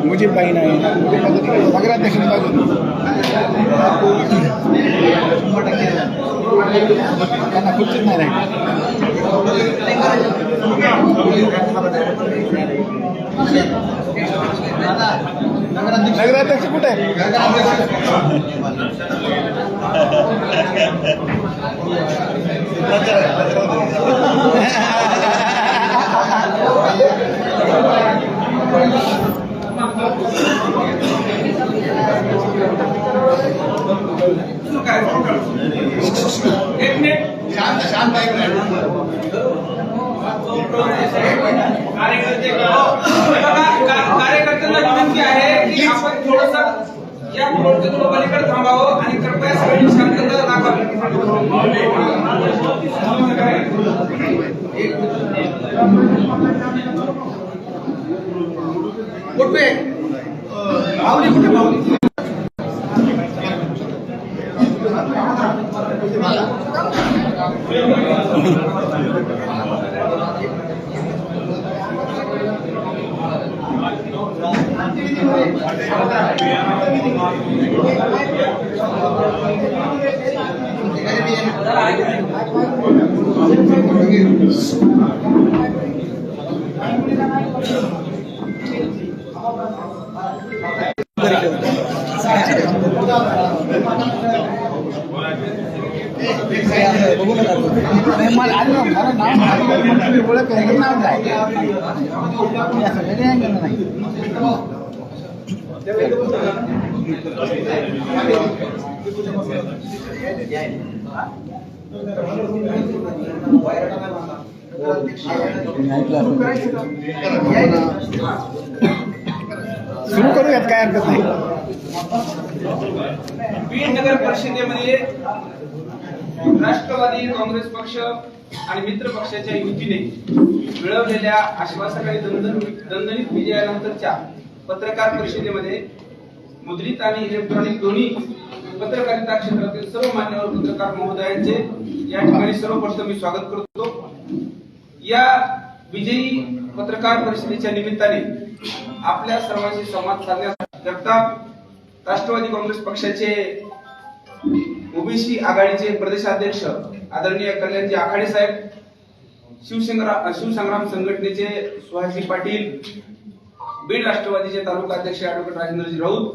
मुझे पाई नाही नगराध्यक्ष त्यांना खुर्चीच नाही नगराध्यक्ष कुठे आहे? कार्यकर्त्यांना विनंती आहे की आपण थोडंसं या थोडं पलीकडे थांबावं आणि कृपया सगळी शांतता राखावी. कुठे माऊली कुठे माऊली सुरू करूयात, काय हरकत नाही. बीड नगर परिषदेमध्ये राष्ट्रवादी काँग्रेस पक्ष आणि मित्र पक्षाच्या युतीने मिळवलेल्या आश्वासकांनी दणदणीत विजयानंतरच्या पत्रकार परिषदेमध्ये मुद्रित आणि इलेक्ट्रॉनिक दोन्ही पत्रकारिता क्षेत्रातील सर्व मान्यवर पत्रकार महोदयांचे या ठिकाणी सर्वप्रथम मी स्वागत करतो. या विजयी पत्रकार परिषदेच्या निमित्ताने आपल्या सर्वांशी संवाद साधण्याकरता राष्ट्रवादी काँग्रेस पक्षाचे ओबीसी आघाडीचे प्रदेशाध्यक्ष आदरणीय कल्याणजी आखाडे साहेब, शिवसंग्राम संघटनेचे सुहासी पाटील, बीड राष्ट्रवादीचे तालुका अध्यक्ष ॲडव्होकेट राजेंद्रजी राऊत,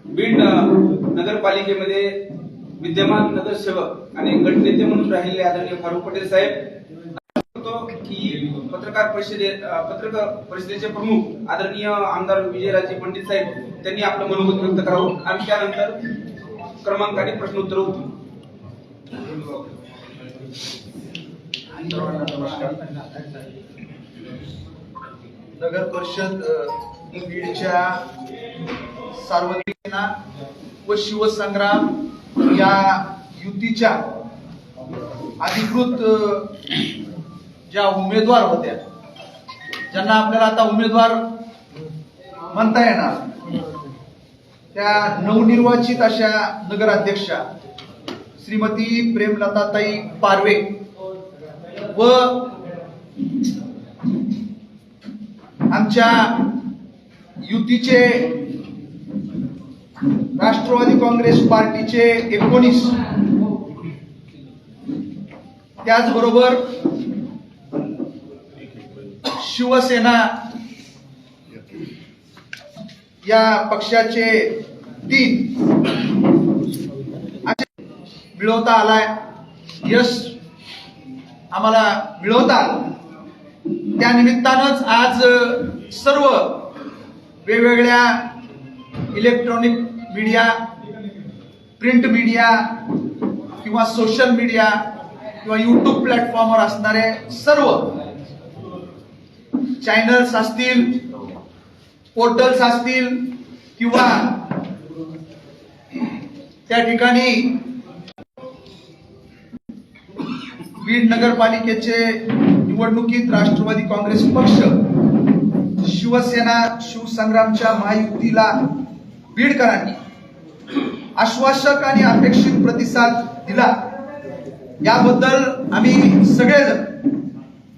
बीड नगरपालिकेमध्ये विद्यमान नगरसेवक आणि गटनेते म्हणून राहिलेले आदरणीय फारुख पटेल साहेब, की पत्रकार परिषदेचे प्रमुख आदरणीय आमदार विजयराजे पंडित साहेब त्यांनी आपलं मनोगत व्यक्त करावं आणि त्यानंतर क्रमांकाने प्रश्नोत्तर होतील. नगर परिषद बीडच्या सार्वत्रिक व शिवसंग्राम या युतीच्या अधिकृत ज्या उमेदवार होत्या, ज्यांना आपल्याला आता उमेदवार म्हणता येणार, त्या नवनिर्वाचित अशा नगराध्यक्षा श्रीमती प्रेमलताताई पारवे व आमच्या युतीचे राष्ट्रवादी काँग्रेस पार्टीचे 19, त्याचबरोबर शिवसेना या पक्षाचे 3 मिळवता आलाय, यश आम्हाला मिळवता आलं. त्या निमित्तानंच आज सर्व वेगवेगळ्या इलेक्ट्रॉनिक मीडिया, प्रिंट मीडिया किंवा सोशल मीडिया किंवा यूट्यूब प्लॅटफॉर्मवर असणारे सर्व चॅनल्स असतील, पोर्टल्स असतील किंवा त्या ठिकाणी बीड नगरपालिकेचे निवडणुकीत राष्ट्रवादी काँग्रेस पक्ष शिवसेना शिवसंग्रामच्या महायुतीला बीडकरांनी आश्वासक आणि अपेक्षित प्रतिसाद दिला. याबद्दल आम्ही सगळेजण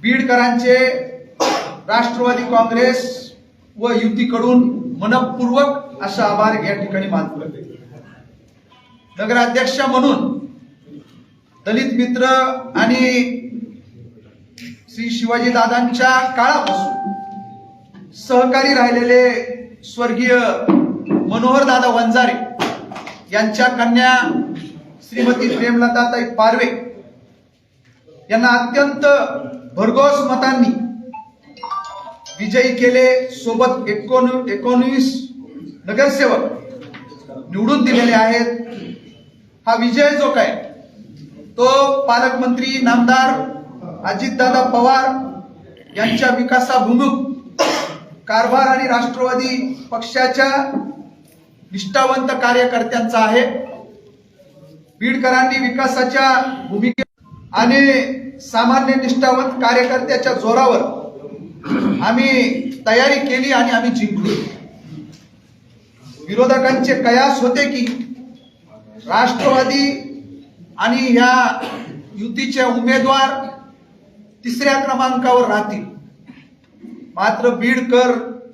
बीडकरांचे राष्ट्रवादी काँग्रेस व युतीकडून मनपूर्वक असा आभार या ठिकाणी मानतो. नगराध्यक्ष म्हणून दलित मित्र आणि श्री शिवाजी दादांच्या काळापासून सहकारी राहिलेले स्वर्गीय मनोहर दादा वंजारे यांच्या कन्या श्रीमती प्रेमलताताई पारवे यांना अत्यंत भरघोस मतांनी विजयी केले. सोबत 19 नगरसेवक निवडून दिलेले आहेत. हा विजय जो काय तो पालकमंत्री नामदार अजितदादा पवार यांच्या विकासाभिमुख कारभार आणि राष्ट्रवादी पक्षाच्या निष्ठावंत कार्यकर्त्यांचा आहे. बीडकरांनी विकासाच्या भूमिके आणि सामान्य निष्ठावंत कार्यकर्त्याच्या जोरावर आम्ही तयारी केली आणि आम्ही जिंकलो. विरोधकांचे कयास होते की राष्ट्रवादी आणि ह्या युतीचे उमेदवार तिसऱ्या क्रमांकावर राहतील. मात्र बीडकर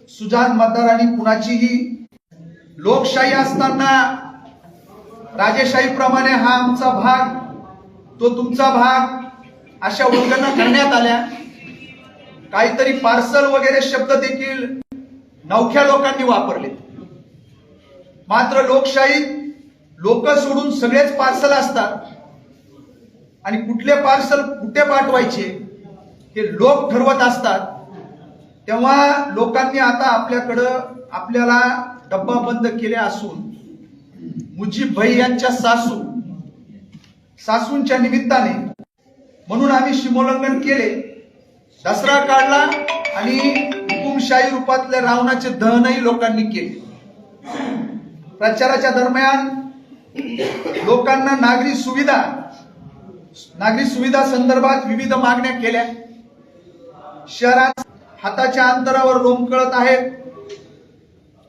सुजाण मतदारांनी कुणाचीही लोकशाही असताना राजेशाहीप्रमाणे हा आमचा भाग तो तुमचा भाग अशा उल्लंघना करण्यात आल्या. काहीतरी पार्सल वगैरे शब्द देखील नवख्या लोकांनी वापरले. मात्र लोकशाहीत लोक सोडून सगळेच पार्सल असतात आणि कुठले पार्सल कुठे पाठवायचे हे लोक ठरवत असतात. तेव्हा लोकांनी आता आपल्याला डब्बा बंद केले असून मुजीब भाई यांच्या सासूंच्या निमित्ताने म्हणून आम्ही सीमोल्लंघन केले, दसरा काढला आणि हुकुमशाही रूपातले रावणाचे दहनही लोकांनी केले. प्रचाराच्या दरम्यान लोकांना नागरी सुविधा संदर्भात विविध मागण्या केल्या. शहरात हाताच्या अंतरावर लोंबकळत आहेत.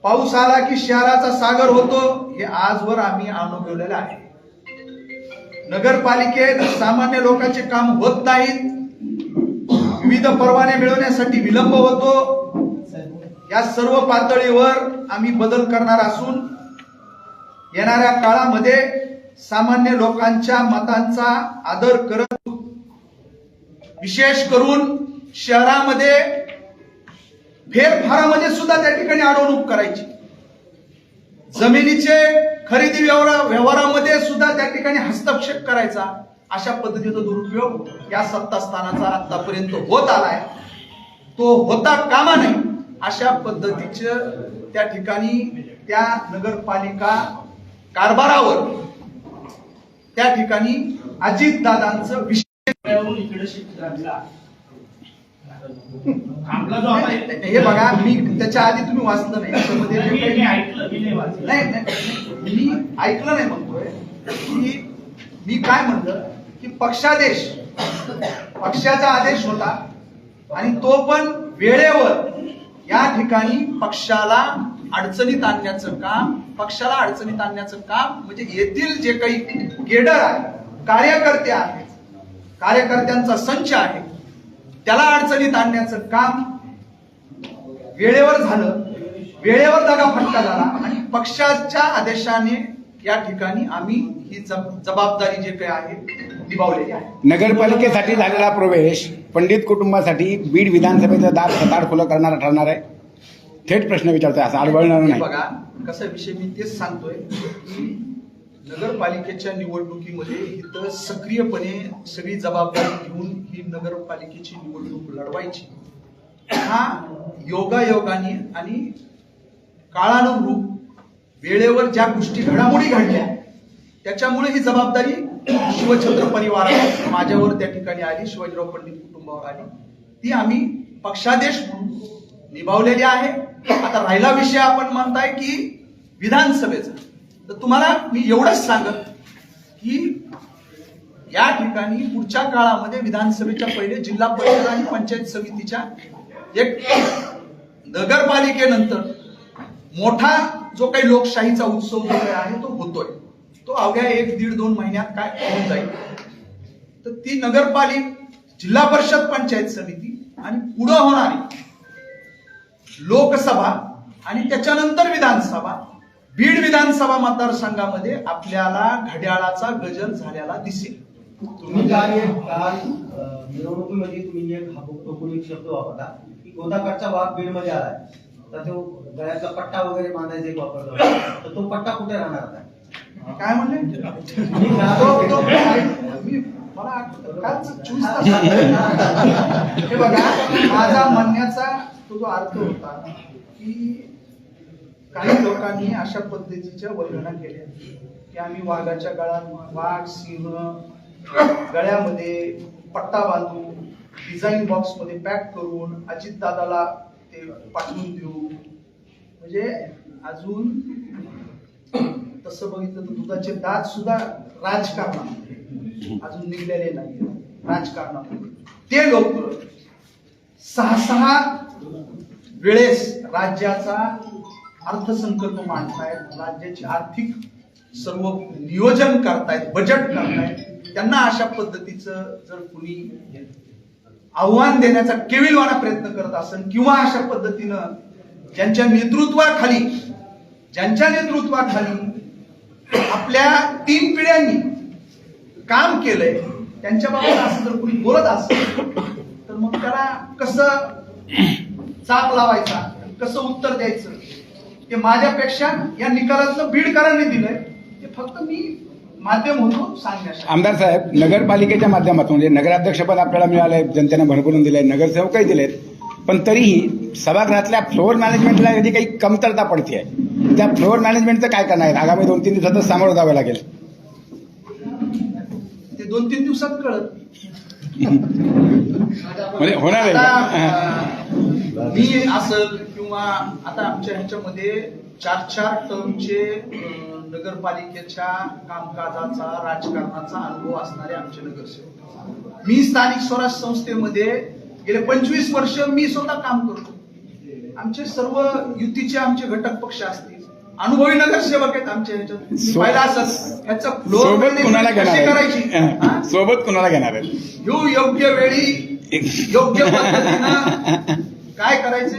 पाऊस आला की शहराचा सागर होतो हे आजवर आम्ही अनुभवलेलं आहे. नगरपालिकेत सामान्य लोकांचे काम होत नाहीत. विविध परवाने मिळवण्यासाठी विलंब होतो. या सर्व पातळीवर आम्ही बदल करणार असून येणाऱ्या काळामध्ये सामान्य लोकांच्या मतांचा आदर करत विशेष करून शहरामध्ये फेरफारामध्ये सुद्धा त्या ठिकाणी अडवणूक करायची. जमिनीचे खरेदी व्यवहारामध्ये सुद्धा त्या ठिकाणी हस्तक्षेप करायचा. अशा पद्धतीचा दुरुपयोग या सत्तास्थानाचा आतापर्यंत होत आलाय. तो होता कामा नये अशा पद्धतीचं त्या ठिकाणी त्या नगरपालिका कारभारावर त्या ठिकाणी अजितदादांचं विशेष इकडे शिफ्ट झाला. हे बघा, मी त्याच्या आधी तुम्ही वाचलं नाही त्याच्यामध्ये मी ऐकलं नाही म्हणतोय की मी काय म्हणलं की पक्षाचा आदेश होता आणि तो पण वेळेवर या ठिकाणी पक्षाला अडचणीत आणण्याचं काम म्हणजे येथील जे काही केडर आहे, कार्यकर्ते आहेत, कार्यकर्त्यांचा संच आहे, त्याला अडचणीत आणण्याचं काम वेळेवर झालं. वेळेवर दगाफटका झाला आणि पक्षाच्या आदेशाने या ठिकाणी आम्ही ही जबाबदारी जे काही आहे निभावलेली आहे. नगरपालिकेसाठी झालेला प्रवेश पंडित कुटुंबासाठी बीड विधानसभेचं दार सताड खुलं करणारा ठरणार आहे. थेट प्रश्न विचारतोय, असं आडवळणार नाही. बघा कसा विषय, मी तेच सांगतोय की नगरपालिकेच्या निवडणुकीमध्ये इथं सक्रियपणे सगळी जबाबदारी घेऊन ही नगरपालिकेची निवडणूक लढवायची. हा योगायोगाने आणि काळानुरूप वेळेवर ज्या गोष्टी घडामोडी घडल्या त्याच्यामुळे ही जबाबदारी शिवछत्र परिवारावर माझ्यावर त्या ठिकाणी आली, शिवाजीराव पंडित कुटुंबावर आली. ती आम्ही पक्षादेश म्हणून निभावलेली आहे. आता राहिला विषय आपण म्हणताय की विधानसभेचा, तर तुम्हाला मी एवढंच सांगत की या ठिकाणी पुढच्या काळामध्ये विधानसभेच्या पहिले जिल्हा परिषद आणि पंचायत समितीच्या एक नगरपालिकेनंतर मोठा जो काही लोकशाहीचा उत्सव जो काही आहे तो होतोय. तो अवघ्या 1-1.5-2 महिन्यात काय होऊन जाईल. तर ती नगरपालिका, जिल्हा परिषद पंचायत समिती आणि पुढे होणारी लोकसभा आणि त्याच्यानंतर विधानसभा, बीड विधानसभा मतदारसंघामध्ये आपल्याला घड्याळाचा गजर झालेला दिसेल. तुम्ही काल मिरवणुकीमध्ये तुम्ही एक टोकून एक शब्द वापरला की गोदाकाठचा वाघ बीडमध्ये आलाय, तर तो गळ्यातला पट्टा वगैरे बांधायचा एक वापरला होता. तर तो पट्टा कुठे राहणार आता? काय म्हणले? मला आठवतं, कालच 24 तास हे बघा, माझा म्हणण्याचा तो जो अर्थ होता की काही लोकांनी अशा पद्धतीच्या वर्णना केल्या की आम्ही वाघाच्या गळ्यात वाघ, सिंह गळ्यामध्ये पट्टा बांधून डिझाईन बॉक्स मध्ये पॅक करून अजित दादाला ते पाठवून देऊ. म्हणजे अजून तसं बघितलं तर दुधाचे दात सुद्धा राजकारणामध्ये अजून निघलेले नाही. राजकारणामध्ये ते लोक 6 वेळेस राज्याचा अर्थसंकल्प मांडतायत, राज्याची आर्थिक सर्व नियोजन करतायत, बजेट करतायत. त्यांना अशा पद्धतीचं जर कुणी आव्हान देण्याचा केविलवाना प्रयत्न करत असेल किंवा अशा पद्धतीनं ज्यांच्या नेतृत्वाखाली आपल्या 3 पिढ्यांनी काम केलंय त्यांच्याबाबत असं जर कुणी बोलत असेल तर मग त्याला कसं चाप लावायचा, कसं उत्तर द्यायचं ते माझ्यापेक्षा या निकालातलं बीडकरांनी दिलंय. ते फक्त मी माध्यम होतो सांगण्यासाठी. आमदार साहेब, नगरपालिकेच्या माध्यमातून म्हणजे नगराध्यक्षपद आपल्याला मिळालंय, जनतेने भरभरून दिलंय, नगरसेवकही दिलेत, पण तरीही सभागृहातल्या फ्लोअर मॅनेजमेंटला यदि काही कमतरता पडते, त्या फ्लोअर मॅनेजमेंटचं काय करणार आहे? आगामी 2-3 दिवसातच सामोरं जावं लागेल. ते 2-3 दिवसात कळत म्हणजे होणार आहे. मी असेल किंवा आता आमच्या ह्याच्यामध्ये 4 टर्मचे नगरपालिकेच्या कामकाजाचा, राजकारणाचा अनुभव असणारे आमचे नगरसेवक. मी स्थानिक स्वराज्य संस्थेमध्ये गेले 25 वर्ष मी स्वतः काम करतो. आमचे सर्व युतीचे आमचे घटक पक्ष असतील, अनुभवी नगरसेवक आहेत आमच्या ह्याच्यात. पाहिलं असं ह्याचा सोबत कुणाला घेणार करायची आहे? सोबत कुणाला घेणार आहे? योग्य वेळी योग्य पद्धतीनं काय करायचं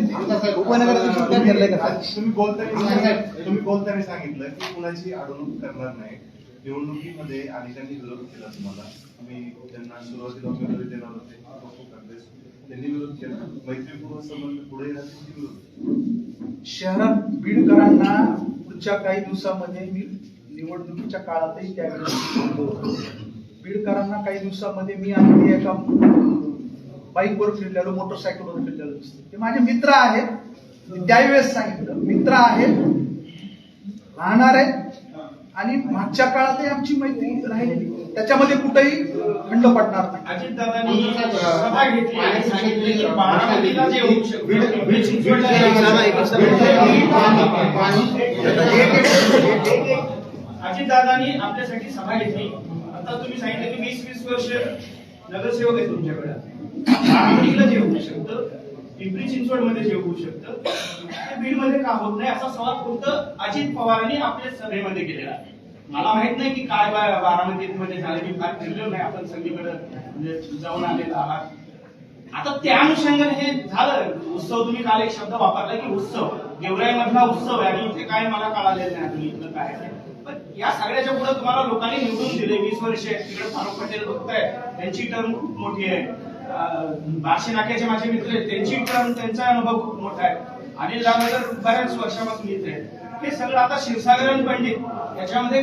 तुम्ही बोलताना सांगितलं की कुणाची अडवणूक करणार नाही. निवडणुकीमध्ये अनेकांनी विरोध केला तुम्हाला. तुम्ही त्यांना सुरुवातीला उमेदवारी देणार होते, काँग्रेस त्यांनी विरोध केला. मैत्रीपूर्व संबंध पुढे राहतील विरोध. शहरात बीडकरांना पुढच्या काही दिवसामध्ये मी निवडणुकीच्या काळातही त्यावेळेस बीडकरांना काही दिवसामध्ये मी आणि एका बाईकवर फिरलेलो, मोटरसायकलवर फिरलेलो दिसतो. ते माझे मित्र आहेत. त्यावेळेस सांगितलं मित्र आहेत, राहणार आहेत आणि मागच्या काळातही आमची मैत्री राहिलेली, त्याच्यामध्ये कुठेही खंड पडणार नाही. अजितदादांनी सभा घेतली आणि सांगितले की बारामतीला जे होऊ अजितदादांनी आपल्यासाठी सभा घेतली. आता तुम्ही सांगितलं की 20-20 वर्ष नगरसेवक आहे तुमच्याकडे. बारामतीला जे होऊ शकतं, पिंपरी चिंचवड मध्ये जे होऊ शकतं, ते बीड मध्ये का होत नाही असा सवाल फक्त अजित पवारांनी आपल्या सभेमध्ये केलेला आहे. मला माहित नाही की काय बारामतीमध्ये झालं, मी फार फिरलो नाही, आपण सगळीकडे म्हणजे जाऊन आलेला आहात. आता त्या अनुषंगाने हे झालं. उत्सव तुम्ही काल एक शब्द वापरला की उत्सव, गेवराई मधला उत्सव आहे आणि इथे काय मला कळालेलं नाही तुम्ही इथलं काय आहे. पण या सगळ्याच्या पुढे तुम्हाला लोकांनी निवडून दिले 20 वर्षे. तिकडे फारुख पटेल बघताय, त्यांची टर्म खूप मोठी आहे. बार्शी नाक्याचे माझे मित्र आहेत, त्यांची टर्म, त्यांचा अनुभव खूप मोठा आहे. अनिल दामोदर बऱ्याच वर्षापासून इथे आहेत. हे सगळं आता क्षीरसागर आणि पंडित याच्यामध्ये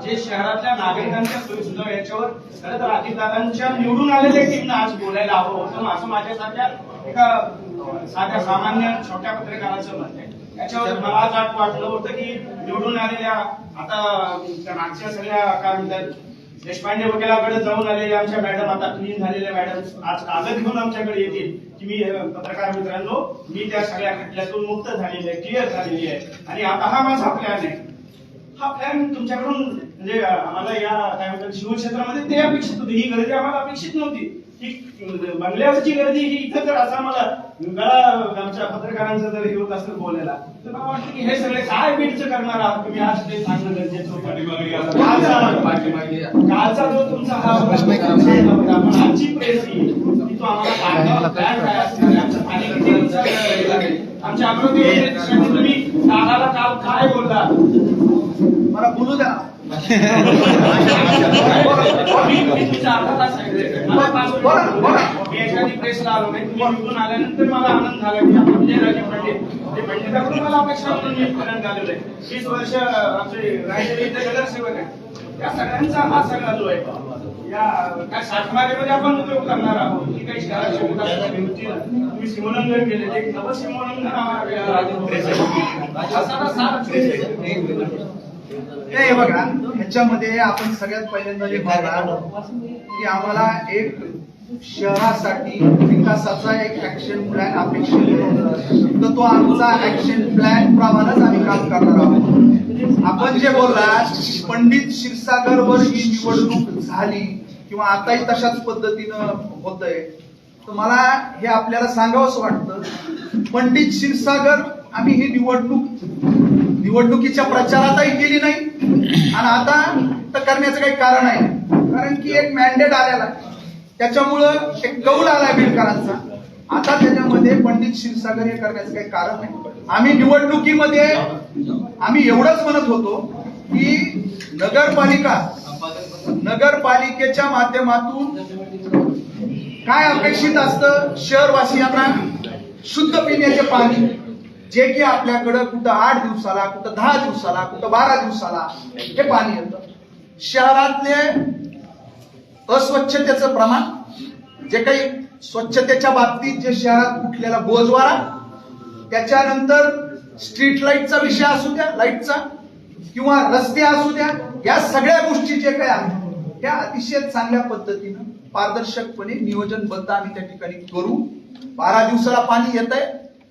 जे शहरातल्या नागरिकांच्या सोयीसुविधा याच्यावर खरं तर अजितदादांच्या निवडून आलेल्या टीमनं आज बोलायला हवं होतं, असं माझ्यासारख्या एका साध्या सामान्य छोट्या पत्रकाराचं मत आहे. याच्यावर मला आज वाटलं होतं की निवडून आलेल्या आता मागच्या सगळ्या काय म्हणतात देशपांडे वकिलाकडे जाऊन आलेल्या आमच्या मॅडम, आता क्लीन झालेल्या मॅडम आज कागद घेऊन आमच्याकडे येतील की मी पत्रकार मित्रांनो, मी त्या सगळ्या खटल्यातून मुक्त झालेली आहे, क्लिअर झालेली आहे आणि आता हा माझा प्लॅन आहे. हा प्लॅन तुमच्याकडून म्हणजे आम्हाला या काय म्हणतात शिवक्षेत्रामध्ये ते अपेक्षित होते, ही गर्दी आम्हाला अपेक्षित नव्हती. ही बंगल्यावरची गर्दी ही इथं जर असं आम्हाला गळा आमच्या पत्रकारांचं जर होत असेल बोलायला, तर मला वाटतं की हे सगळे काय बीडचं करणार आहात तुम्ही, आज ते सांगणं गरजेचं होतं. कालचा जो तुमचा हा आपण आजची प्रेस ही तो आम्हाला काय असणार, आमच्या पालिकेचे आमच्या अमरावती तुम्ही कानाला काल काय बोलला मला बोलू द्या. प्रेसला आलो नाही, तुम्ही निघून आल्यानंतर मला आनंद झाला की आपण विजयराजे पंडित ते पंडिताकडून मला अपेक्षा म्हणून मी पर्यंत आलेलो आहे. 30 वर्ष आमचे रायगड इथे नगरसेवक आहे, या सगळ्यांचा हा सगळा जो आहे या काय सातमारेमध्ये आपण उपयोग करणार आहोत की काही तुम्ही सीमोल्लंघन केले, एक नवं सीमोल्लंघन हे बघा, ह्याच्यामध्ये आपण सगळ्यात पहिल्यांदा जे बघणार की आम्हाला एक शहरासाठी विकासाचा एक ऍक्शन प्लॅन अपेक्षित होता, तर तो आमचा ऍक्शन प्लॅन प्रमाणेच आम्ही काम करणार आहोत. आपण जे बोलला पंडित क्षीरसागरवर ही निवडणूक झाली किंवा आताही तशाच पद्धतीनं होतंय, तर मला हे आपल्याला सांगावंच वाटतं. पंडित क्षीरसागर आम्ही ही निवडणुकीच्या प्रचारातही केली नाही आणि आता तर करण्याचं काही कारण आहे, कारण की एक मॅन्डेट आलेला त्याच्यामुळं एक कौल आलाय बीडकरांचा. आता त्याच्यामध्ये पंडित क्षीरसागर हे करण्याचं काही कारण नाही. आम्ही निवडणुकीमध्ये आम्ही एवढंच म्हणत होतो की नगरपालिकेच्या माध्यमातून काय अपेक्षित असतं, शहरवासियांना शुद्ध पिण्याचे पाणी, जे की आपल्याकडं कुठं 8 दिवसाला, कुठं 10 दिवसाला, कुठं 12 दिवसाला हे पाणी येतं. शहरातले अस्वच्छतेचं प्रमाण, जे काही स्वच्छतेच्या बाबतीत जे शहरात उठलेला बोजवारा, त्याच्यानंतर स्ट्रीट लाईटचा विषय असू द्या, लाईटचा किंवा रस्ते असू द्या, या सगळ्या गोष्टी जे काही आहेत त्या अतिशय चांगल्या पद्धतीनं पारदर्शकपणे नियोजनबद्ध आम्ही त्या ठिकाणी करू. 12 दिवसाला पाणी येत आहे,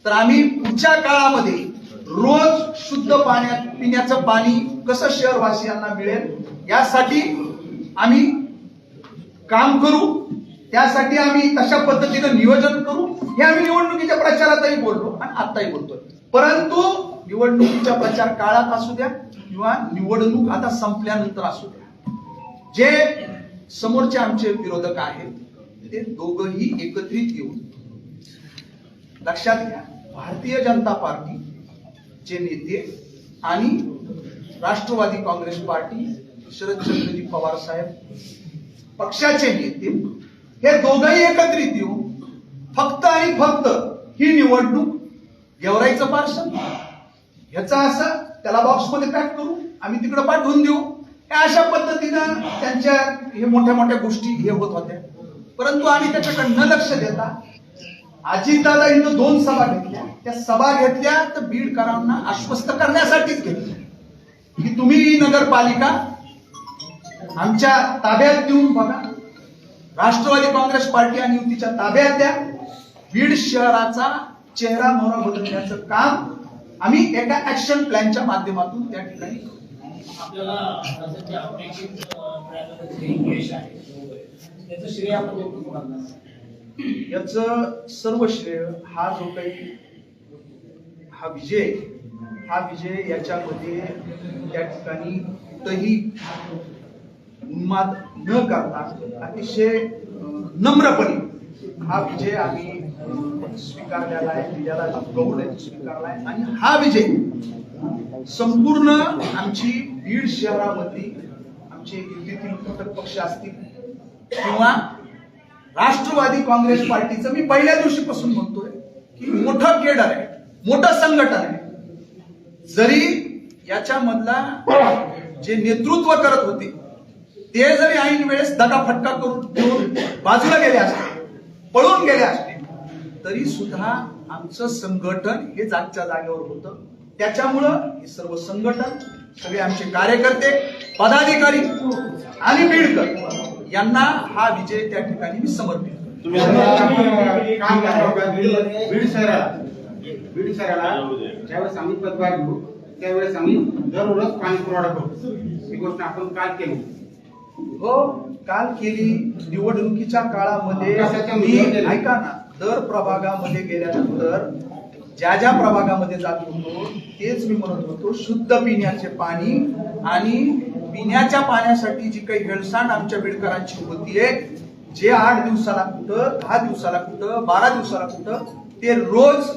तर आम्ही पुढच्या काळामध्ये रोज शुद्ध पिण्याचं पाणी कसं शहरवासियांना मिळेल यासाठी आम्ही काम करू. त्यासाठी आम्ही तशा पद्धतीनं नियोजन करू. हे आम्ही निवडणुकीच्या प्रचारातही बोललो आणि आताही बोलतोय. परंतु निवडणुकीच्या प्रचार काळात असू द्या किंवा निवडणूक आता संपल्यानंतर असू द्या, जे समोरचे आमचे विरोधक आहेत ते दोघंही एकत्रित येऊन, लक्षात घ्या, भारतीय जनता पार्टीचे नेते आणि राष्ट्रवादी काँग्रेस पार्टी, शरदचंद्रजी पवार साहेब पक्षाचे नेते, हे दोघंही एकत्रित येऊन फक्त आणि फक्त ही निवडणूक गेवराईचं पार्सल ह्याचा असं त्याला बॉक्समध्ये पॅक करू, आम्ही तिकडे पाठवून देऊ, अशा पद्धतीनं त्यांच्या हे मोठ्या मोठ्या गोष्टी हे होत होत्या. परंतु आम्ही त्याच्याकडे न लक्ष देता अजितदादा इथं 2 सभा घेतल्या. त्या सभा घेतल्या तर बीडकरांना आश्वस्त करण्यासाठीच घेतल्या की तुम्ही ही नगरपालिका आमच्या ताब्यात देऊन बघा, राष्ट्रवादी काँग्रेस पार्टी आणि युतीच्या ताब्यात द्या. बीड शहराचा चेहरा मोहरा बदलण्याचं काम आम्ही एका ऍक्शन प्लॅनच्या माध्यमातून त्या ठिकाणी करू. आपल्याला अपेक्षित यश आहे त्याचं श्रेय आपण देतो कोणाला? याचं सर्व श्रेय हा जो काही हा विजय याच्यामध्ये त्या ठिकाणी कुठंही उन्माद न करता अतिशय नम्रपणे हा विजय आम्ही स्वीकारलेला आहे, दिलेला गौरव स्वीकारलाय. आणि हा विजय संपूर्ण आमची बीड शहरामध्ये आमचे युतीतील घटक पक्ष असतील किंवा राष्ट्रवादी काँग्रेस पार्टीचं मी पहिल्या दिवशीपासून म्हणतोय की मोठं केडर आहे, मोठं संघटन आहे. जरी याच्यामधला जे नेतृत्व करत होते ते जरी ऐन वेळेस दगाफटका करून देऊन बाजूला गेले असते, पळून गेले असते, तरी सुद्धा आमचं संघटन हे जागच्या जागेवर होतं. त्याच्यामुळं हे सर्व संघटन, सगळे आमचे कार्यकर्ते, पदाधिकारी आणि बीडकर यांना हा विजय त्या ठिकाणी मी समर्पित करतो. बीड शहराला ज्यावेळेस आम्ही पदभार घेऊ त्यावेळेस आम्ही दररोज पाणी पुरवठा करू. ही गोष्ट आपण काल केली. हो, काल केली. निवडणुकीच्या काळामध्ये कशाच्या मी मुद्द्यावर? ऐका ना, दर प्रभागामध्ये गेल्यानंतर ज्या प्रभागामध्ये जात होतो तेच मी म्हणत होतो, शुद्ध पिण्याचे पाणी आणि पिण्याच्या पाण्यासाठी जी काही हेळसांड आमच्या बीडकरांची होतीये, जे 8 दिवसाला कुठं, 10 दिवसाला कुठं, 12 दिवसाला कुठं, ते रोज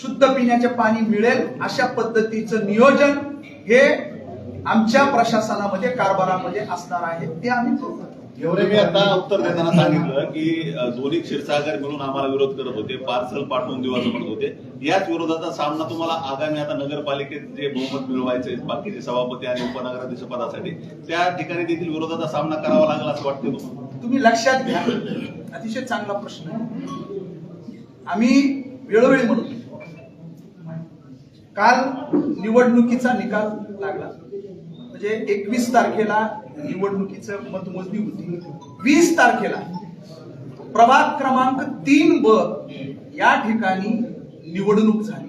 शुद्ध पिण्याचे पाणी मिळेल अशा पद्धतीचं नियोजन हे आमच्या प्रशासनामध्ये, कारभारामध्ये असणार आहे. ते आम्ही करू. एवढे मी आता उत्तर देताना सांगितलं की दोन्ही क्षीरसागर मिळून आम्हाला विरोध करत होते, पार्सल पाठवून देऊ असं म्हणत होते. याच विरोधाचा सामना तुम्हाला आगामी आता नगरपालिकेत जे बहुमत मिळवायचे बाकीचे सभापती आणि उपनगराध्यक्ष पदासाठी, त्या ठिकाणी देखील विरोधाचा सामना करावा लागला असं वाटतं तुम्हाला? तुम्ही लक्षात घ्या, अतिशय चांगला प्रश्न आहे. आम्ही वेळोवेळी म्हणतो, काल निवडणुकीचा निकाल लागला, म्हणजे 21 तारखेला निवडणुकीचं मतमोजणी होती. 20 तारखेला प्रभाग क्रमांक 3B या ठिकाणी निवडणूक झाली,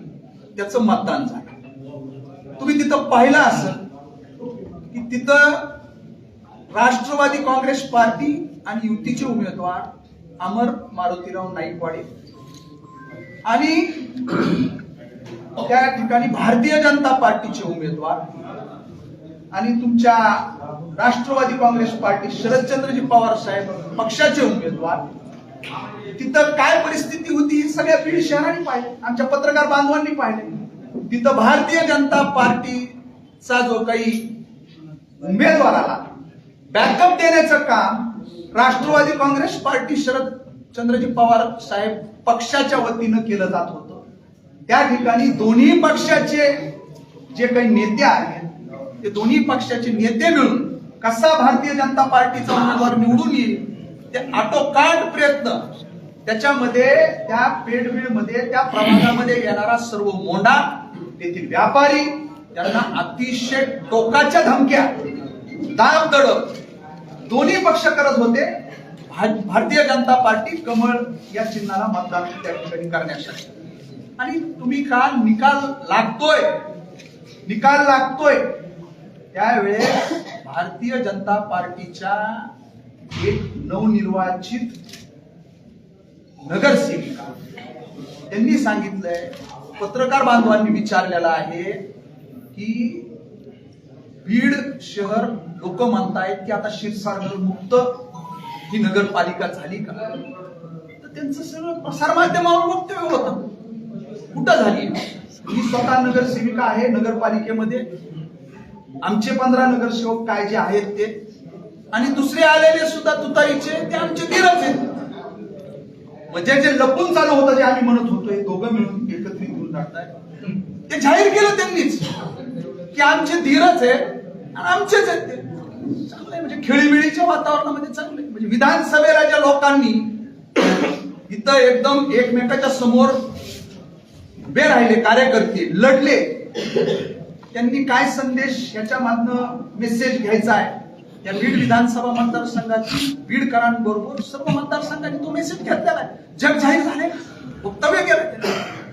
त्याचं मतदान झालं. तुम्ही तिथं पाहिलं असेल की तिथं राष्ट्रवादी काँग्रेस पार्टी आणि युतीचे उमेदवार अमर मारुतीराव नाईकवाडे आणि त्या ठिकाणी भारतीय जनता पार्टीचे उमेदवार आणि तुमच्या राष्ट्रवादी काँग्रेस पार्टी शरदचंद्रजी पवार साहेब पक्षाचे उमेदवार, तिथं काय परिस्थिती होती ही सगळ्या बीड शहराने पाहिले, आमच्या पत्रकार बांधवांनी पाहिले. तिथं भारतीय जनता पार्टीचा जो काही उमेदवाराला बॅकअप देण्याचं काम राष्ट्रवादी काँग्रेस पार्टी शरदचंद्रजी पवार साहेब पक्षाच्या वतीनं केलं जात होतं. त्या ठिकाणी दोन्ही पक्षाचे जे काही नेते आहेत ते दोन्ही पक्षाचे नेते मिळून कसा भारतीय जनता पार्टीचा उमेदवार निवडून येईल ते आटोकाट प्रयत्न, त्याच्यामध्ये त्या पेडबीडमध्ये त्या प्रभागामध्ये येणारा सर्व मोंडा, तेथील व्यापारी, त्यांना अतिशय टोकाच्या धमक्या, दाब दडप दोन्ही पक्ष करत होते भारतीय जनता पार्टी कमळ या चिन्हाला मतदान त्या ठिकाणी करण्यासाठी. आणि तुम्ही काल निकाल लागतोय त्यावेळेस भारतीय जनता पार्टीच्या एक नवनिर्वाचित नगरसेविका त्यांनी सांगितलंय, पत्रकार बांधवांनी विचारलेलं आहे की बीड शहर लोक म्हणतायत की आता क्षीरसागर मुक्त ही नगरपालिका झाली का? तर त्यांचं सगळं प्रसारमाध्यमावर वक्तव्य होतं. कुठं झाली? मी स्वतः नगरसेविका आहे नगरपालिकेमध्ये, आमचे 15 नगरसेवक काय जे आहेत ते, आणि दुसरे आलेले सुद्धा तुतारीचे ते आमचे धीरच आहेत. म्हणजे जे लपून चालू होतं, जे आम्ही म्हणत होतो दोघं मिळून एकत्रित घेऊन टाकताय, ते जाहीर केलं त्यांनीच की आमचे धीरच आहे आणि आमचेच आहेत ते. चांगलंय, म्हणजे खेळीमेळीच्या वातावरणामध्ये चांगलंय. म्हणजे विधानसभेला ज्या लोकांनी इथं एकदम एकमेकाच्या समोर उभे राहिले, कार्यकर्ते लढले, त्यांनी काय संदेश याच्या मागनं मेसेज घ्यायचा आहे, या बीड विधानसभा मतदारसंघाची बीडकरांबरोबर सर्व मतदारसंघांनी तो मेसेज घेतलेला आहे. जग जाहीर झाले, वक्तव्य केलं.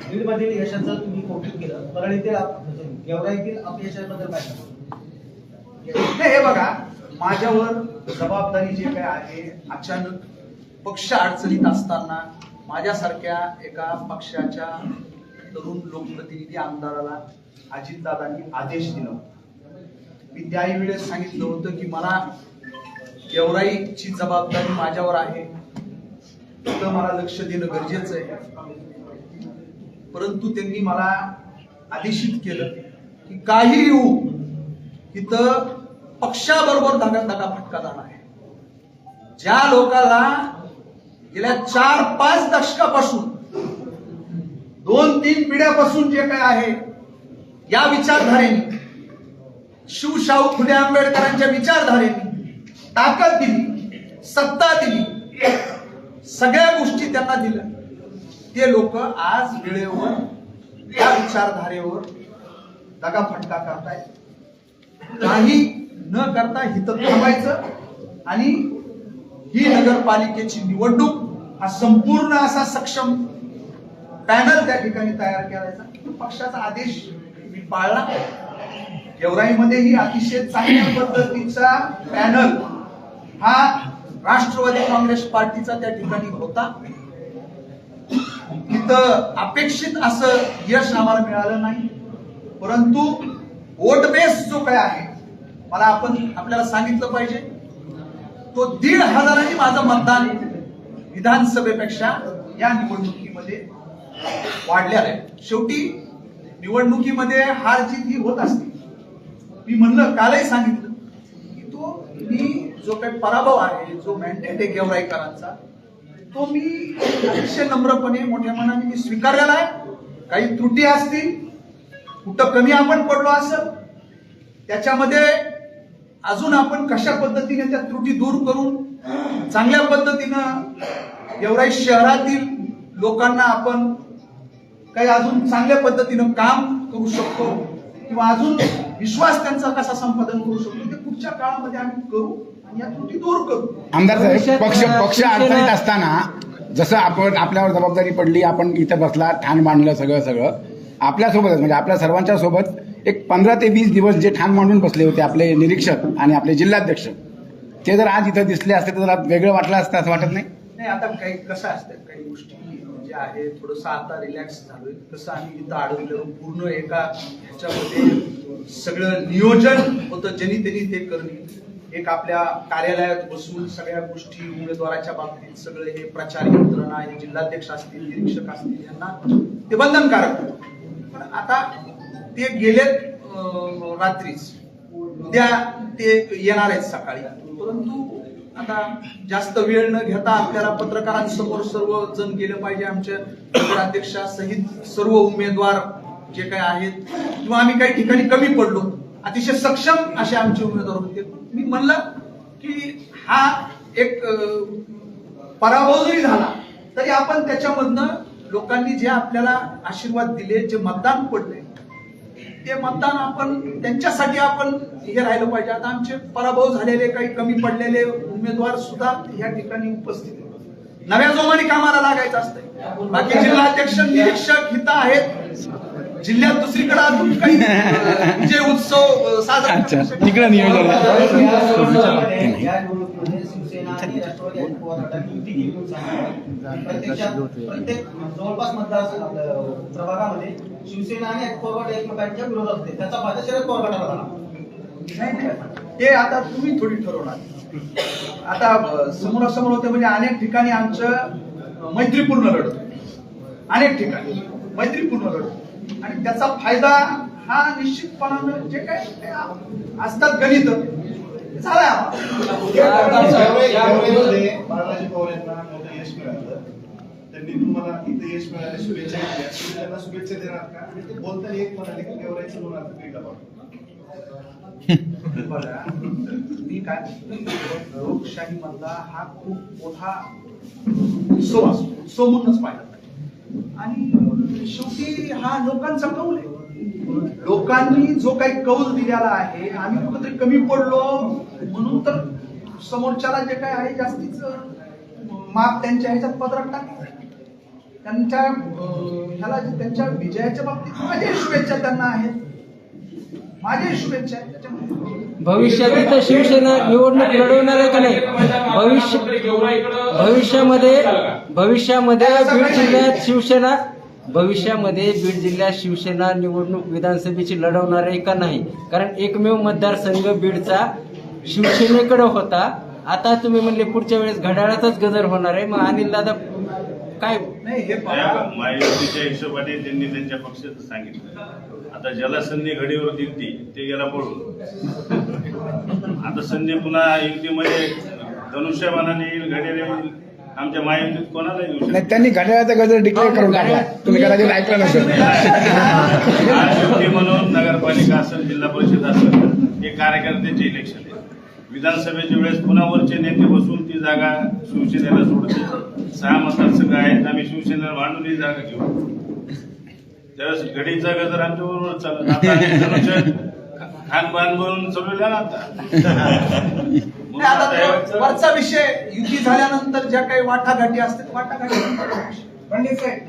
बीडमधील यशाचं तुम्ही कौतुक केलं, परळीतील गेवराईतील अपयशाबद्दल काय सांगा? हे बघा, माझ्यावर जबाबदारी जे काय आहे, अचानक पक्ष अडचणीत असताना माझ्यासारख्या एका पक्षाच्या तरुण लोकप्रतिनिधी आमदाराला अजितदादांनी आदेश दिला होता. मी त्याही वेळेस सांगितलं होतं की मला गेवराईची जबाबदारी माझ्यावर आहे, तिथं मला लक्ष देणं गरजेचं आहे. परंतु त्यांनी मला आदेशित केलं की काही येऊ, इथं पक्षाबरोबर दगाफटका झाला आहे. ज्या लोकांना गेल्या 4-5 दशकापासून 2-3 पिढ्यापासून जे काय आहे या विचारधारेने, शिवशाहू फुले आंबेडकरांच्या विचारधारेने ताकद दिली, सत्ता दिली, सगळ्या गोष्टी त्यांना दिल्या, ते लोक आज वेळेवर या विचारधारेवर दगाफटका करतायत. काही न करता इथं थांबायचं आणि ही नगरपालिकेची निवडणूक हा संपूर्ण असा सक्षम पॅनल त्या ठिकाणी तयार करायचा. पक्षाचा आदेश मी पाळला. गेवराईमध्येही अतिशय चांगल्या पद्धतीचा पॅनल हा राष्ट्रवादी काँग्रेस पार्टीचा त्या ठिकाणी होता. तिथं अपेक्षित असं यश आम्हाला मिळालं नाही, परंतु वोट बेस जो काय आहे, मला आपल्याला सांगितलं पाहिजे, तो 1,500 माझं मतदान विधानसभेपेक्षा या निवडणुकीमध्ये वाढलेलं आहे. शेवटी निवडणुकीमध्ये हार जीत ही होत असते. मी म्हणलं, कालही सांगितलं की मी जो काही पराभव आहे, जो मॅन्डेट आहे गेवराईकरांचा, तो मी अतिशय नम्रपणे मोठ्या मनाने मी स्वीकारलेला आहे. काही त्रुटी असतील, कुठं कमी आपण पडलो असेल, त्याच्यामध्ये अजून आपण कशा पद्धतीने त्या त्रुटी दूर करून चांगल्या पद्धतीनं गेवराई शहरातील लोकांना आपण काही अजून चांगल्या पद्धतीनं काम करू शकतो किंवा अजून विश्वास त्यांचा कसा संपादन करू शकतो, ते पुढच्या काळामध्ये आम्ही करू आणि या त्रुटी दूर करू. आमदार साहेब, पक्ष अडचणीत असताना जसं आपण आपल्यावर जबाबदारी पडली, आपण इथं बसला, ठाण मांडलं, सगळं आपल्यासोबतच, म्हणजे आपल्या सर्वांच्या सोबत एक 15 ते 20 दिवस जे ठाण मांडून बसले होते आपले निरीक्षक आणि आपले जिल्हाध्यक्ष, ते जर आज इथं दिसले असते तर जरा वेगळं वाटलं असतं असं वाटत नाही? नाही, आता काही कसं असतं, काही गोष्टी जे आहे थोडंसं आता रिलॅक्स झालोय. कसं आम्ही इथं अडवलं, पूर्ण एका ह्याच्यामध्ये सगळं नियोजन होतं, ज्यांनी त्यांनी ते करणे. एक आपल्या कार्यालयात बसून सगळ्या गोष्टी उमेदवाराच्या बाबतीत सगळं हे प्रचार यंत्रणा, हे जिल्हाध्यक्ष असतील, निरीक्षक असतील, यांना ते बंधनकारक. पण आता ते गेलेत रात्रीच, उद्या ते येणार आहेत सकाळी. परंतु आता जास्त वेळ न घेता आपल्याला पत्रकारांसमोर सर्व जण गेलं पाहिजे. आमच्या नगराध्यक्षासहित सर्व उमेदवार जे काही आहेत, किंवा आम्ही काही ठिकाणी कमी पडलो, अतिशय सक्षम असे आमचे उमेदवार होते. मी म्हणलं की हा एक पराभव जरी झाला तरी आपण त्याच्यामधनं लोकांनी जे आपल्याला आशीर्वाद दिले, जे मतदान पडले, ते मतदान आपण त्यांच्यासाठी आपण हे राहिलं पाहिजे. आता आमचे पराभव झालेले, काही कमी पडलेले उमेदवार सुद्धा या ठिकाणी उपस्थित आहेत. नव्या जोमाने कामाला लागायचं असतंय. बाकी जिल्हाध्यक्ष, निरीक्षक हित आहेत, जिल्ह्यात दुसरीकडे अजून काही विजय उत्सव साजरा तिकडे नियोजन या निवडणुकीमध्ये शिवसेना आणि राष्ट्रवादी आणि पवार गटाची युती केली म्हणून सांगितलं. प्रत्येक जवळपास मतदार प्रभागामध्ये शिवसेना आणि पवार गट एकमेकांच्या विरोधात होते. त्याचा फायदा शरद पवार गटाला झाला. ते आता तुम्ही थोडी ठरवणार. आता समोरासमोर होते म्हणजे अनेक ठिकाणी आमचं मैत्रीपूर्ण लढत, अनेक ठिकाणी मैत्रीपूर्ण लढत, आणि त्याचा फायदा हा निश्चितपणानं जे काय असतात गणित झालाय. बाळाजी पवार यांना मोठं यश मिळालं, त्यांनी तुम्हाला इथे यश मिळाले, शुभेच्छा दिल्या, त्यांना शुभेच्छा देणार का? आणि ते बोलताना एक म्हणाले की गेवराईचं म्हणून आता वेगळा बघा, मी काय, लोकशाही मधला हा खूप मोठा उत्सव असतो, उत्सव म्हणूनच पाहिला. आणि शेवटी हा लोकांचा कौल आहे. लोकांनी जो काही कौल दिलेला आहे, आम्ही कुठेतरी कमी पडलो म्हणून तर समोरच्याला जे काय आहे जास्तीच माप त्यांच्या ह्याच्यात पदरात टाकायचं. त्यांच्या ह्याला त्यांच्या विजयाच्या बाबतीत माझ्या शुभेच्छा त्यांना आहेत, माझ्या शुभेच्छा आहेत. त्याच्यामध्ये भविष्यात इथं शिवसेना निवडणूक लढवणार आहे का नाही? भविष्यामध्ये बीड जिल्ह्यात शिवसेना निवडणूक विधानसभेची लढवणार आहे का नाही? कारण एकमेव मतदारसंघ बीडचा शिवसेनेकडे होता. आता तुम्ही म्हणले पुढच्या वेळेस घड्याळाचाच गजर होणार आहे. मग अनिल दादा काय नाही, हे महायुतीच्या हिशोबाने त्यांनी त्यांच्या पक्षाचं सांगितलं. आता ज्याला संधी घडीवर दिली ते गेला पळून. आता संधी पुन्हा युतीमध्ये धनुष्यबाणाने येईल, घड्याळ येईल. आमच्या महायुतीत कोणाला येऊ शकत नाही. त्यांनी घड्याळाचा गजर डिक्लेअर करून टाकला, तुम्ही कदाचित ऐकलं नसेल. युती म्हणून नगरपालिका असेल, जिल्हा परिषद असेल, हे कार्यकर्त्याचे इलेक्शन आहे. विधानसभेच्या वेळेस पुन्हावरचे नेते बसून ती जागा शिवसेनेला सोडते. 6 मतदारसंघ आहेत, आम्ही शिवसेनेला भांडून ही जागा घेऊ. त्यावेळेस घडीचा गजर आमच्या बरोबर चालत. आता खानपान बनवून चालवल्या ना. आता वरचा विषय युती झाल्यानंतर ज्या काही वाटाघाटी असतात, वाटाघाटी पंडित साहेब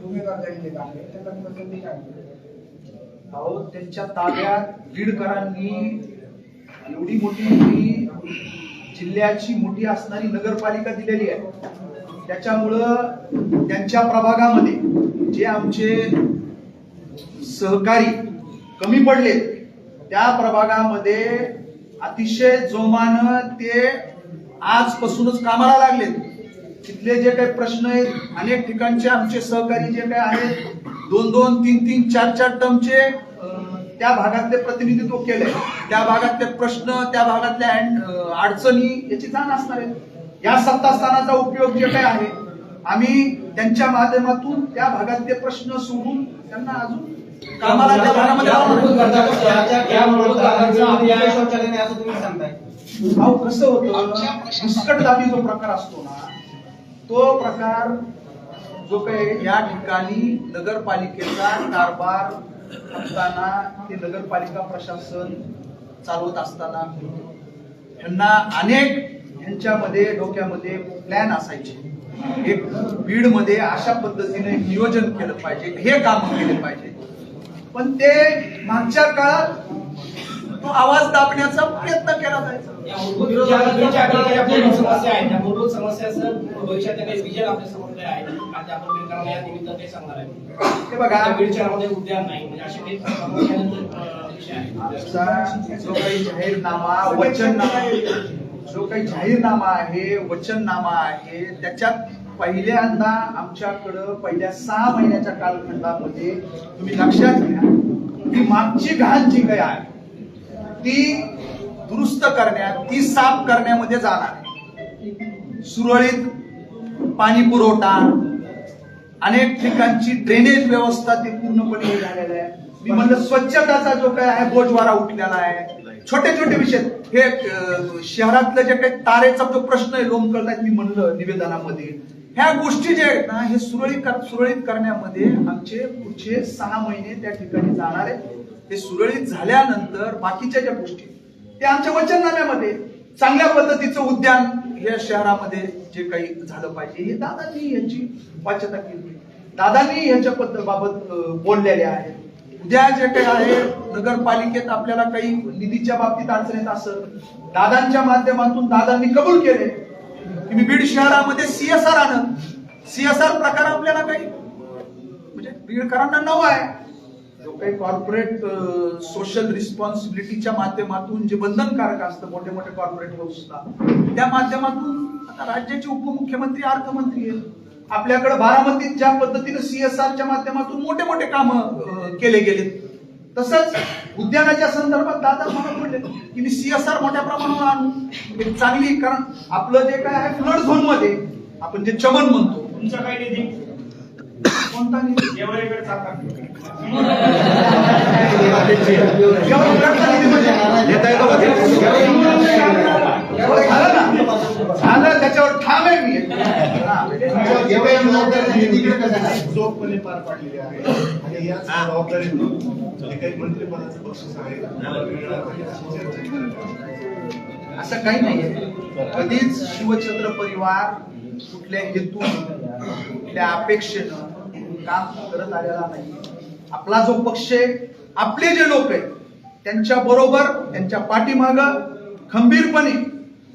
उमेदवार झालेले आहे, त्यांना संधी काय? अहो त्यांच्या ताब्यात बीडकरांनी एवढी मोठी जिल्ह्याची मोठी असणारी नगरपालिका दिलेली आहे. त्याच्यामुळं त्यांच्या प्रभागामध्ये जे आमचे सहकारी कमी पडले त्या प्रभागामध्ये अतिशय जोमानं ते आजपासूनच कामाला लागलेत. तिथले जे काही प्रश्न आहेत, अनेक ठिकाणचे आमचे सहकारी जे काही आहेत 2-2, 3-3, 4-4 टर्मचे त्या भागातले प्रतिनिधित्व केले. त्या भागातले प्रश्न, त्या भागातल्या अडचणी याची जाण असणार आहे. या सत्तास्थानाचा उपयोग जे काही आहे आम्ही त्यांच्या माध्यमातून त्या भागातले प्रश्न सोडून त्यांना अजून कामाला त्या भागामध्ये शौचालय नाही असं तुम्ही सांगताय. अहो कसं होतं, मुस्कटदाबी जो प्रकार असतो ना, तो प्रकार जो काही या ठिकाणी नगरपालिकेचा कारभार असताना ते नगरपालिका प्रशासन चालवत असताना ह्यांना अनेक ह्यांच्यामध्ये डोक्यामध्ये प्लॅन असायचे. एक बीडमध्ये अशा पद्धतीने नियोजन केलं पाहिजे, हे काम केले पाहिजे. पण ते मागच्या काळात तो आवाज दाबण्याचा प्रयत्न केला जायचा. समस्या आहे त्या मूलभूत समस्या सर भविष्यात काही विजन आपल्या समोर काय आहे आणि आपण बीडकरांना या निमित्त काही सांगणार आहे. हे बघा, बीडच्यामध्ये उद्यान नाही म्हणजे असे काही समस्यानंतर विषय आहे. जो काही जाहीरनामा आहे, वचननामा आहे, त्याच्यात पहिल्यांदा आमच्याकडं पहिल्या 6 महिन्याच्या कालखंडामध्ये तुम्ही लक्षात घ्या की मागची घाण जी काही आहे ती दुरुस्त करण्यात, ती साफ करण्यामध्ये जाणार आहे. सुरळीत पाणी पुरवठा, अनेक ठिकाणची ड्रेनेज व्यवस्था ती पूर्णपणे झालेला आहे. मी म्हणलं स्वच्छताचा जो काय आहे बोजवारा उठलेला आहे. छोटे छोटे विषय हे शहरातलं जे काही तारेचा जो प्रश्न आहे लोंबकळतायत, मी म्हणलं निवेदनामध्ये, ह्या गोष्टी ज्या आहेत ना हे सुरळीत करण्यामध्ये आमचे पुढचे 6 महिने त्या ठिकाणी जाणार आहेत. ते सुरळीत झाल्यानंतर बाकीच्या ज्या गोष्टी ते आमच्या वचननाम्यामध्ये चांगल्या पद्धतीचं उद्यान या शहरामध्ये जे काही झालं पाहिजे हे दादांनी यांची वाच्यता केली. दादांनी यांच्या बाबत बोललेले आहे. उद्या जे काही आहे नगरपालिकेत आपल्याला काही निधीच्या बाबतीत अडचण येत असं दादांच्या माध्यमातून दादांनी कबूल केले की मी बीड शहरामध्ये CSR आणन. CSR प्रकार आपल्याला काही म्हणजे बीडकरांना नवा आहे. जो काही कॉर्पोरेट सोशल रिस्पॉन्सिबिलिटीच्या माध्यमातून जे बंधनकारक असतं मोठे मोठे कॉर्पोरेट हाऊसला, त्या माध्यमातून आता राज्याचे उपमुख्यमंत्री अर्थमंत्री आहेत. आपल्याकडे बारामतीत ज्या पद्धतीने CSRच्या माध्यमातून मोठे मोठे काम केले गेले, तसंच उद्यानाच्या संदर्भात दादा मला बोलले की मी CSR मोठ्या प्रमाणावर आणू. एक चांगली, कारण आपलं जे काय आहे फ्लड झोन मध्ये आपण जे चमन म्हणतो, तुमचा काय निधी, कोणता निधी, एवढ्याकडे चालतात झालं त्याच्यावर ठाम आहे मी. चोखपणे पार पाडलेली आहे आणि या जबाबदारीतून जे काही मंत्रिपदाचं बक्षीस आहे असं काही नाहीये. कधीच शिवछत्र परिवार कुठल्या हेतून कुठल्या अपेक्षेनं काम करत आलेला नाही. आपला जो पक्ष आहे, आपले जे लोक आहेत त्यांच्या बरोबर, त्यांच्या पाठीमाग खंबीरपणे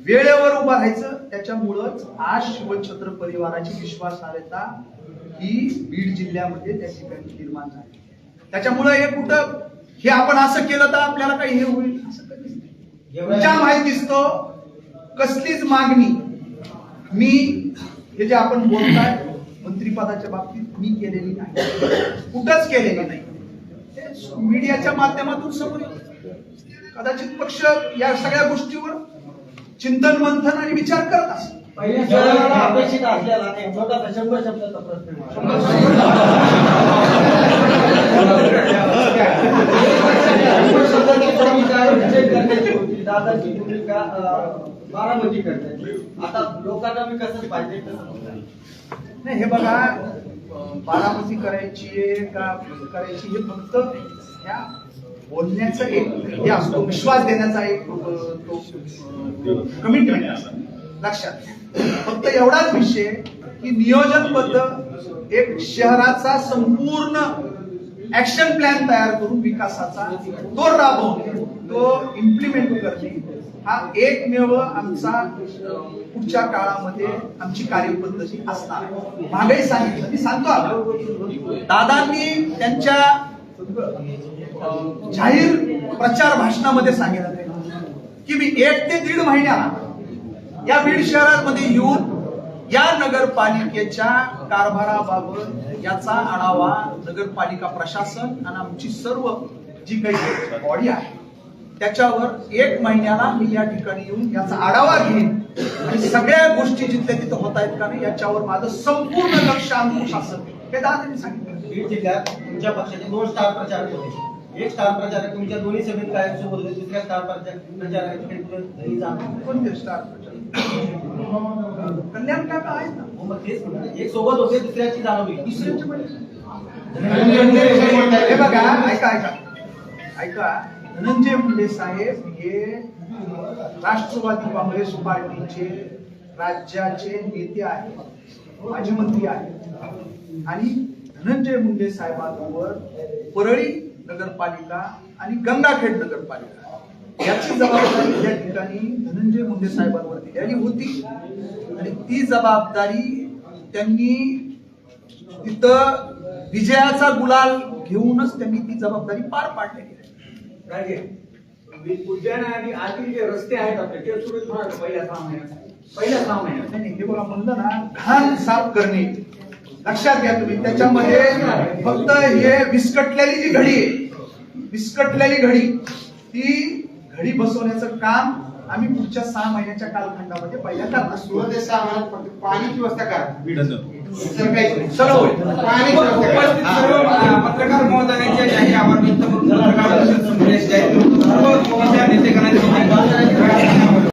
वेळेवर उभं राहायचं. त्याच्यामुळंच आज शिवछत्र परिवाराची विश्वासार्हता ही बीड जिल्ह्यामध्ये त्या ठिकाणी निर्माण झाली. त्याच्यामुळं हे कुठं हे आपण असं केलं तर आपल्याला काही हे होईल असं कधीच नाही. तुमच्या माहितीस्तो कसलीच मागणी मी हे जे आपण बोलताय मंत्रिपदाच्या बाबतीत मी केलेली नाही, कुठंच केलेली नाही. मीडियाच्या माध्यमातून समोर कदाचित पक्ष या सगळ्या गोष्टीवर चिंतन मंथन आणि विचार करत असतो. अपेक्षित असलेला एक छोटासा 100 शब्दाचा प्रश्न दादाची भूमिका बारामती करते. आता लोकांना विकास पाहिजे नाही. हे बघा, बारामती करायची का करायची हे फक्त ह्या बोलण्याचा एक हे असतो, विश्वास देण्याचा एक तो कमिटमेंट लक्षात घ्या. फक्त एवढाच विषय की नियोजनबद्ध एक शहराचा संपूर्ण ऍक्शन प्लॅन तयार करून विकासाचा तो राबवणे, तो इम्प्लिमेंट करणे हा एकमेव आमचा पुढच्या काळामध्ये आमची कार्यपद्धती असणार आहे. मागेही सांगितलं, मी सांगतो आता, दादांनी त्यांच्या जाहीर प्रचार भाषणामध्ये सांगितलं की मी 1 ते 1.5 महिन्याला या बीड शहरामध्ये येऊन या नगरपालिकेच्या कारभाराबाबत याचा आढावा नगरपालिका प्रशासन आणि आमची सर्व जी काही बॉडी आहे त्याच्यावर 1 महिन्याला मी या ठिकाणी येऊन याचा आढावा घेईन आणि सगळ्या गोष्टी जिथल्या तिथं होत आहेत का नाही याच्यावर माझं संपूर्ण लक्ष अंकुश असेल हे दादांनी सांगितलं. बीड जिल्ह्यात तुमच्या पक्षाचे 2 स्टार प्रचारक होते. एक स्टार प्रचारक तुमच्या दोन्ही सभेत कायमसोबत होते, दुसऱ्या स्टार प्रचारकांकडे जाणं. कोणते स्टार प्रचारक? कल्याण काका आहेत ना. हो, मग तेच म्हणलं, एक सोबत होते, दुसऱ्याची जाणवली. दुसऱ्याचे म्हणजे हे बघा, ऐका धनंजय मुंडे साहेब हे राष्ट्रवादी काँग्रेस पार्टीचे राज्याचे नेते आहेत, माजी मंत्री आहेत आणि धनंजय मुंडे साहेबांवर परळी नगरपालिका आणि गंगाखेड नगरपालिका याची जबाबदारी या ठिकाणी धनंजय मुंडे साहेबांवर दिलेली होती आणि ती जबाबदारी त्यांनी तिथं विजयाचा गुलाल घेऊनच त्यांनी ती जबाबदारी पार पाडलेली आहे. उद्यान आणि आतील जे रस्ते आहेत आपले ते सुरळीत होणार पहिल्या 6 महिन्यात. नाही हे बघा म्हणलं ना, घाण साफ करणे लक्षात घ्या तुम्ही. त्याच्यामध्ये फक्त हे विस्कटलेली जी घडी आहे, विस्कटलेली घडी, ती घडी बसवण्याचं काम आम्ही पुढच्या 6 महिन्याच्या कालखंडामध्ये पहिल्या करणार. 16 ते 6 महिन्यात फक्त पाण्याची व्यवस्था करा. सगळं होईल. उपस्थित सर्व पत्रकार महोदयांचे जाहीर आभार व्यक्त करून पत्रकार परिषद सुरू केली. सर्व नेतेकरांचे